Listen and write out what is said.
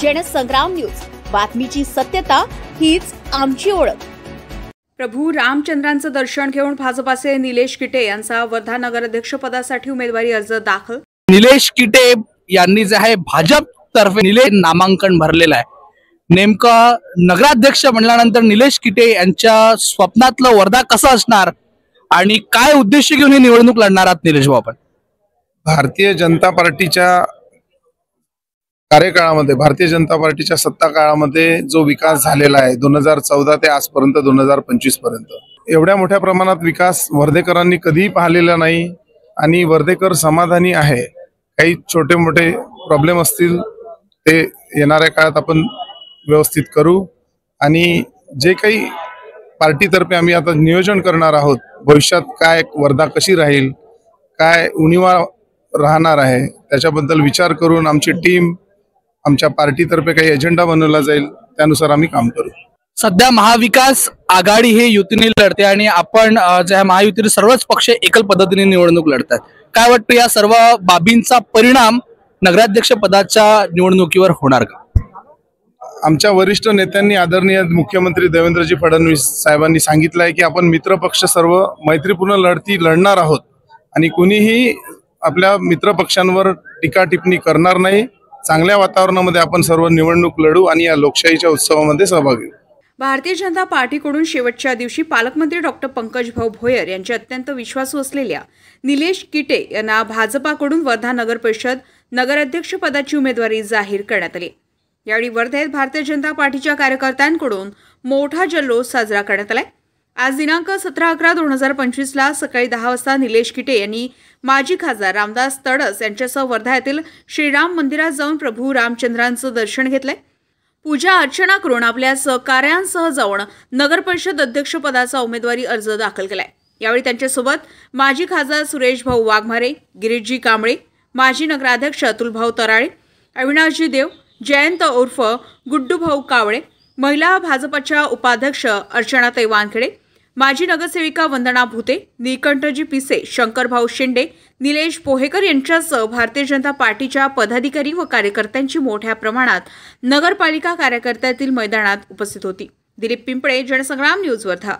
Jansangram news, बातमीची सत्यता हीच आमची ओळख। प्रभू रामचंद्रांचं दर्शन घेऊन भाजपाचे निलेश किटे यांचा वर्धा नगराध्यक्षपदासाठी उमेदवारी अर्ज दाखल। निलेश किटे यांनी जे आहे भाजपतर्फे निलेश नामांकन भरलेलं आहे। नेमका नगराध्यक्ष म्हणल्यानंतर निलेश किटे यांच्या स्वप्नातलं वर्धा कसं असणार आणि काय उद्देश घेऊन ही निवडणूक लढणार आहात निलेश भाऊ? आपण भारतीय जनता पार्टीच्या कार्यकाळामध्ये, भारतीय जनता पार्टीच्या सत्ता काळामध्ये जो विकास झालेला आहे 2014 ते आजपर्यंत 2025 पर्यंत, एवढ्या मोठ्या प्रमाणात विकास वर्धेकरांनी कधीही पाहिलेला नाही आणि वर्धेकर समाधानी आहे। काही छोटे मोठे प्रॉब्लेम असतील ते येणाऱ्या काळात आपण व्यवस्थित करू आणि जे काही पार्टीतर्फे आम्ही आता नियोजन करणार आहोत, भविष्यात काय वर्धा कशी राहील, काय उणीवा राहणार आहे, त्याच्याबद्दल विचार करून आमची टीम, आमच्या पार्टीतर्फे काही एजेंडा बनवला जाईल, त्यानुसार आम्ही काम करू। सध्या महाविकास आघाडी हे युतीने लढते आणि आपण ज्या महायुतीने सर्वच पक्ष एकल पद्धतीने निवडणूक लढतात, काय वाटतं या सर्व बाबींचा परिणाम नगराध्यक्ष पदाच्या निवडणुकीवर होणार का? आमच्या वरिष्ठ नेत्यांनी, आदरणीय मुख्यमंत्री देवेंद्रजी फडणवीस साहेबांनी सांगितलं आहे की आपण मित्रपक्ष सर्व मैत्रीपूर्ण लढती लढणार आहोत आणि कुणीही आपल्या मित्रपक्षांवर टीका टिप्पणी करणार नाही। चांगल्या वातावरणामध्ये आपण सर्व निवडणूक लढू आणि या लोकशाहीच्या उत्सवामध्ये सहभागी होऊ। भारतीय जनता पार्टीकडून शेवटच्या दिवशी पालकमंत्री डॉक्टर पंकज भाऊ भोयर यांचे अत्यंत विश्वासू असलेल्या निलेश किटे यांना भाजपाकडून वर्धा नगर परिषद नगराध्यक्ष पदाची उमेदवारी जाहीर करण्यात आली। यावेळी वर्धेत भारतीय जनता पार्टीच्या कार्यकर्त्यांकडून मोठा जल्लोष साजरा करण्यात आला। आज दिनांक 17/11/2025 ला सकाळी 10 वाजता निलेश किटे यांनी माजी खासदार रामदास तडस यांच्यासह वर्धा येथील श्रीराम मंदिरात जाऊन प्रभू रामचंद्रांचं दर्शन घेतलंय। पूजा अर्चना करून आपल्या सहकार्यांसह जाऊन नगरपरिषद अध्यक्षपदाचा उमेदवारी अर्ज दाखल केलाय। यावेळी त्यांच्यासोबत माजी खासदार सुरेश भाऊ वाघमारे, गिरीशजी कांबळे, माजी नगराध्यक्ष अतुलभाऊ तराळे, अविनाशजी देव, जयंत उर्फ गुड्डू भाऊ कावळे, महिला भाजपच्या उपाध्यक्ष अर्चनाताई वानखेडे, माजी नगरसेविका वंदना भुते, नीलकंठजी पिसे, शंकरभाऊ शिंदे, निलेश पोहेकर यांच्यासह भारतीय जनता पार्टीच्या पदाधिकारी व कार्यकर्त्यांची मोठ्या प्रमाणात नगरपालिका कार्यकर्त्यातील मैदानात उपस्थित होती। दिलीप पिंपळे, जनसंग्राम न्यूज, वर्धा।